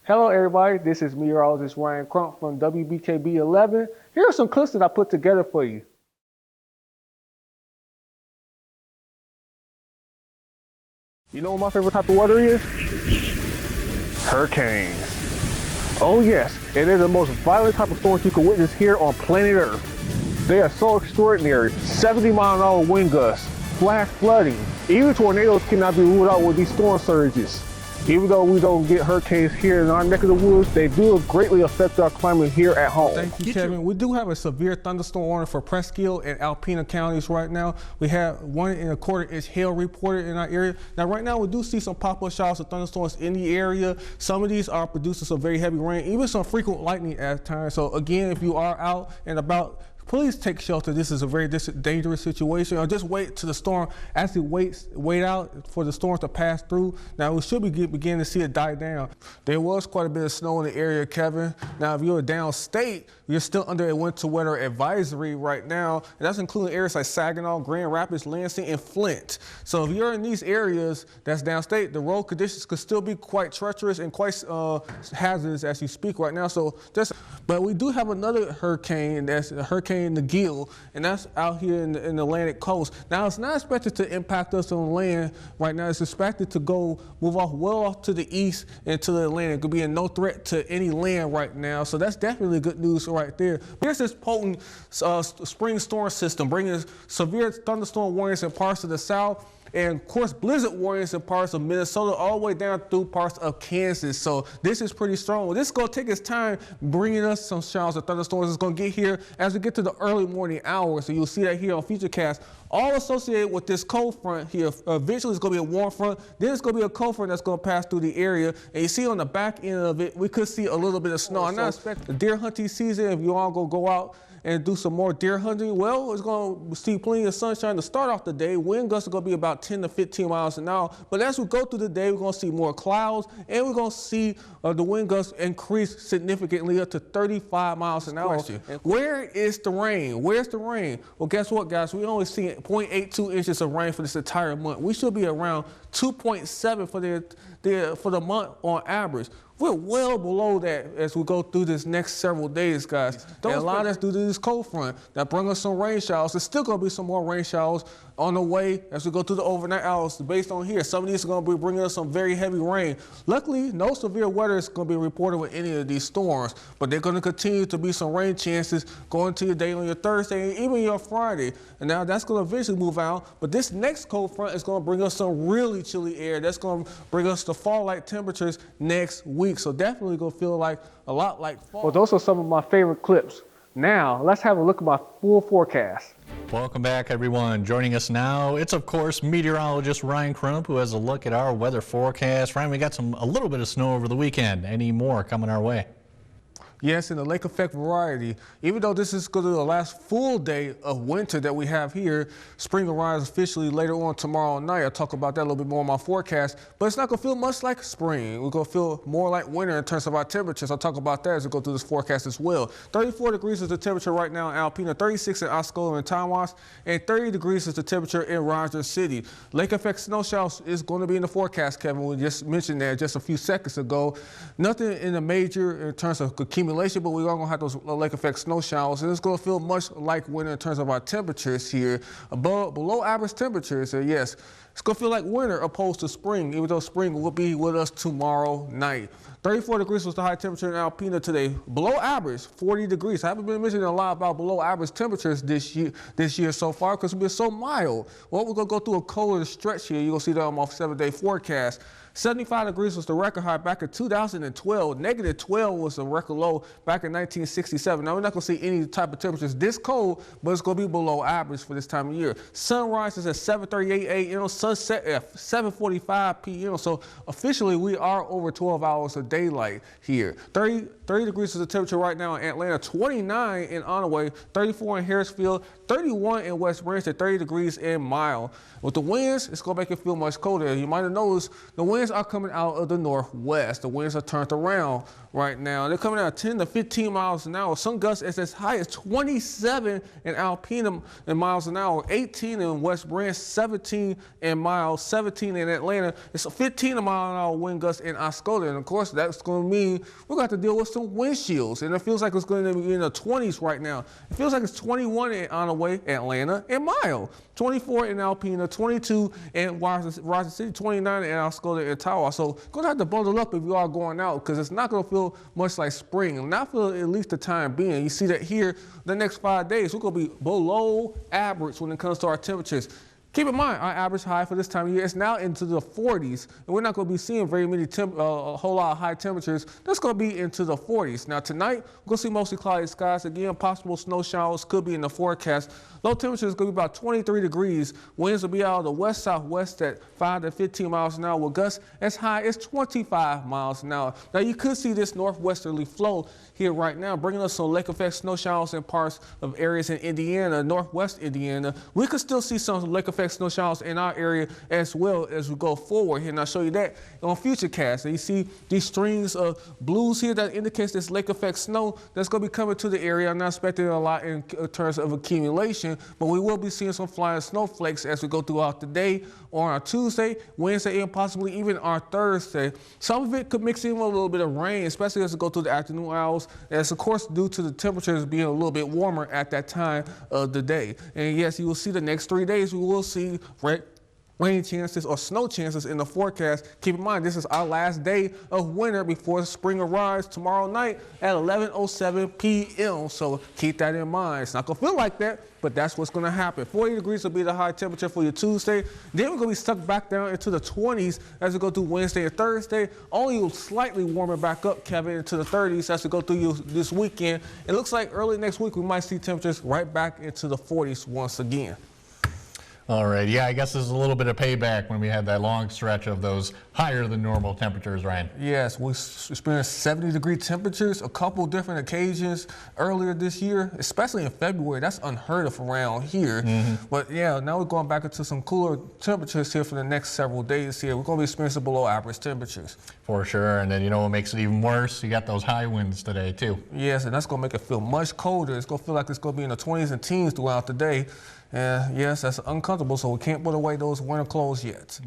Hello everybody, this is meteorologist Ryan Crump from WBKB 11. Here are some clips that I put together for you. You know what my favorite type of weather is? Hurricanes. Oh yes, it is the most violent type of storms you can witness here on planet Earth. They are so extraordinary. 70-mile-an-hour wind gusts, flash flooding. Even tornadoes cannot be ruled out with these storm surges. Even though we don't get hurricanes here in our neck of the woods, they do greatly affect our climate here at home. Thank you, Kevin. We do have a severe thunderstorm warning for Presque Isle and Alpena counties right now. We have 1.25-inch hail reported in our area. Now, right now, we do see some pop-up showers of thunderstorms in the area. Some of these are producing some very heavy rain, even some frequent lightning at times. So, again, if you are out and about, please take shelter. This is a very dangerous situation. Or just wait till the storm actually wait out for the storm to pass through. Now we should begin to see it die down. There was quite a bit of snow in the area, Kevin. Now if you're downstate, you're still under a winter weather advisory right now, and that's including areas like Saginaw, Grand Rapids, Lansing, and Flint. So if you're in these areas that's downstate, the road conditions could still be quite treacherous and quite hazardous as you speak right now. But we do have another hurricane, that's Hurricane Nagil, and that's out here in the Atlantic coast. Now, it's not expected to impact us on land right now. It's expected to move off to the east into the Atlantic. It could be a no threat to any land right now, so that's definitely good news right there. Here's this potent spring storm system bringing severe thunderstorm warnings in parts of the south, and of course blizzard warnings in parts of Minnesota all the way down through parts of Kansas. So this is pretty strong. This is going to take its time bringing us some showers of thunderstorms. It's going to get here as we get to the early morning hours. So you'll see that here on Futurecast. All associated with this cold front here. Eventually it's going to be a warm front. Then it's going to be a cold front that's going to pass through the area. And you see on the back end of it, we could see a little bit of snow. I'm not expecting the deer hunting season. If you all go out and do some more deer hunting, well, it's going to see plenty of sunshine to start off the day. Wind gusts are going to be about 10 to 15 miles an hour. But as we go through the day, we're going to see more clouds, and we're going to see the wind gusts increase significantly up to 35 miles an hour. Where is the rain? Where's the rain? Well, guess what, guys? We only see 0.82 inches of rain for this entire month. We should be around 2.7 for the month on average. We're well below that as we go through this next several days, guys. And a lot of that's due to this cold front that bring us some rain showers. There's still going to be some more rain showers on the way as we go through the overnight hours. Based on here, some of these are going to be bringing us some very heavy rain. Luckily, no severe weather is going to be reported with any of these storms, but they're going to continue to be some rain chances going to your day on your Thursday and even your Friday. And now that's going to eventually move out, but this next cold front is going to bring us some really chilly air. That's going to bring us to fall-like temperatures next week. So definitely going to feel like a lot like fall. Well, those are some of my favorite clips. Now, let's have a look at my full forecast. Welcome back, everyone. Joining us now, it's of course meteorologist Ryan Crump, who has a look at our weather forecast. Ryan, we got a little bit of snow over the weekend. Any more coming our way? Yes, in the lake effect variety. Even though this is going to be the last full day of winter that we have here, spring arrives officially later on tomorrow night. I'll talk about that a little bit more in my forecast, but it's not going to feel much like spring. We're going to feel more like winter in terms of our temperatures. I'll talk about that as we go through this forecast as well. 34 degrees is the temperature right now in Alpena, 36 in Osceola and Tonwas, and 30 degrees is the temperature in Rogers City. Lake effect snow showers is going to be in the forecast, Kevin. We just mentioned that just a few seconds ago. Nothing in the major in terms of accumulation, but we are going to have those lake effect snow showers, and it's going to feel much like winter in terms of our temperatures here, below average temperatures. Yes, it's going to feel like winter opposed to spring, even though spring will be with us tomorrow night. 34 degrees was the high temperature in Alpena today. Below average, 40 degrees. I haven't been mentioning a lot about below average temperatures this year so far because it's been so mild. Well, we're going to go through a colder stretch here. You're going to see that on my 7-day forecast. 75 degrees was the record high back in 2012. Negative 12 was the record low back in 1967. Now, we're not going to see any type of temperatures this cold, but it's going to be below average for this time of year. Sunrise is at 7:38 a.m., sunset at 7:45 p.m. So officially, we are over 12 hours of daylight here. 30 degrees is the temperature right now in Atlanta, 29 in Onaway, 34 in Harrisfield, 31 in West Branch, and 30 degrees in Mile. With the winds, it's going to make it feel much colder. You might have noticed the wind winds are coming out of the northwest. The winds are turned around right now. They're coming out 10 to 15 miles an hour. Some gusts as high as 27 in Alpena in miles an hour, 18 in West Branch, 17 in miles, 17 in Atlanta. It's a 15 mile an hour wind gusts in Oscoda. And of course, that's going to mean we're going to have to deal with some wind chills. And it feels like it's going to be in the 20s right now. It feels like it's 21 in Onaway, Atlanta, and Mile. 24 in Alpena, 22 in Washington City, 29 in Oscoda and Tawa. So going to have to bundle up if you are going out, because it's not going to feel much like spring, not for at least the time being. You see that here the next 5 days, we're going to be below average when it comes to our temperatures. Keep in mind, our average high for this time of year is now into the 40s, and we're not going to be seeing very many, a whole lot of high temperatures. That's going to be into the 40s. Now tonight, we're going to see mostly cloudy skies. Again, possible snow showers could be in the forecast. Low temperature is going to be about 23 degrees. Winds will be out of the west-southwest at 5 to 15 miles an hour, with gusts as high as 25 miles an hour. Now you could see this northwesterly flow here right now, bringing us some lake effect snow showers in parts of areas in Indiana, northwest Indiana. We could still see some lake effect snow showers in our area as well as we go forward here. And I'll show you that on future casts. And you see these strings of blues here that indicates this lake effect snow that's going to be coming to the area. I'm not expecting a lot in terms of accumulation, but we will be seeing some flying snowflakes as we go throughout the day on our Tuesday, Wednesday, and possibly even our Thursday. Some of it could mix in with a little bit of rain, especially as we go through the afternoon hours. That's of course due to the temperatures being a little bit warmer at that time of the day. And yes, you will see the next 3 days, we will see rain chances or snow chances in the forecast. Keep in mind, this is our last day of winter before spring arrives tomorrow night at 11:07 p.m. So keep that in mind. It's not going to feel like that, but that's what's going to happen. 40 degrees will be the high temperature for your Tuesday. Then we're going to be stuck back down into the 20s as we go through Wednesday and Thursday. Only slightly warmer back up, Kevin, into the 30s as we go through this weekend. It looks like early next week we might see temperatures right back into the 40s once again. All right, yeah, I guess this is a little bit of payback when we had that long stretch of those higher than normal temperatures, Ryan. Yes, we experienced 70-degree temperatures a couple different occasions earlier this year, especially in February. That's unheard of around here. But yeah, now we're going back into some cooler temperatures here for the next several days here. We're going to be experiencing below average temperatures. For sure, and then you know what makes it even worse? You got those high winds today too. Yes, and that's going to make it feel much colder. It's going to feel like it's going to be in the 20s and teens throughout the day. And yes, that's uncomfortable, so we can't put away those winter clothes yet.